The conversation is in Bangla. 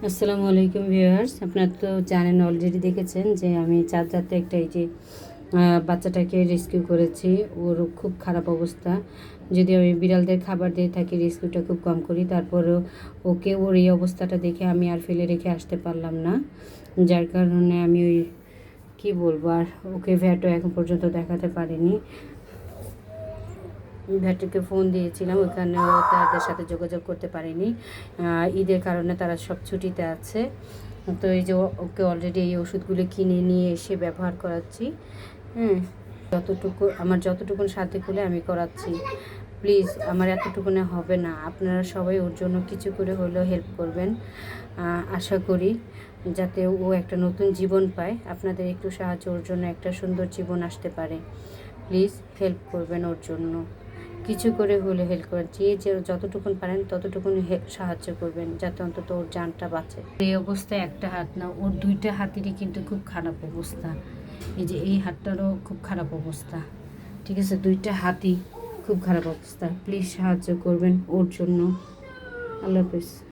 আসসালামু আলাইকুম ভিউয়ার্স, আপনারা তো জানেন, অলরেডি দেখেছেন যে আমি চাঁদরাতে একটা এই যে বাচ্চাটাকে রেস্কিউ করেছি। ওর খুব খারাপ অবস্থা। যদি আমি বিড়ালদের খাবার দিয়ে থাকি, রেস্কিউটা খুব কম করি, তারপরেও ওর এই অবস্থাটা দেখে আমি আর ফেলে রেখে আসতে পারলাম না। যার কারণে আমি ওই কী বলবো, আর ওকে ভ্যাটও এখন পর্যন্ত দেখাতে পারিনি। ভ্যাটকে ফোন দিয়েছিলাম, ওইখানেও তাদের সাথে যোগাযোগ করতে পারিনি। ঈদের কারণে তারা সব ছুটিতে আছে। তো এই যে ওকে অলরেডি এই ওষুধগুলো কিনে নিয়ে এসে ব্যবহার করাচ্ছি। হ্যাঁ, যতটুকু সাধ্যে খুলে আমি করাচ্ছি। প্লিজ, আমার এতটুকুনে হবে না, আপনারা সবাই ওর জন্য কিছু করে হলেও হেল্প করবেন। আশা করি যাতে ও একটা নতুন জীবন পায়। আপনাদের একটু সাহায্য ওর জন্য একটা সুন্দর জীবন আসতে পারে। প্লিজ হেল্প করবেন ওর জন্য, কিছু করে হলে হেল্প করেন। যে যতটুকুন পারেন ততটুকুন সাহায্য করবেন, যাতে অন্তত ওর জানটা বাঁচে। এই অবস্থায় একটা হাত না, ওর দুইটা হাতেরই কিন্তু খুব খারাপ অবস্থা। এই যে এই হাতটারও খুব খারাপ অবস্থা। ঠিক আছে, দুইটা হাতই খুব খারাপ অবস্থা। প্লিজ সাহায্য করবেন ওর জন্য। আল্লাহ হাফেজ।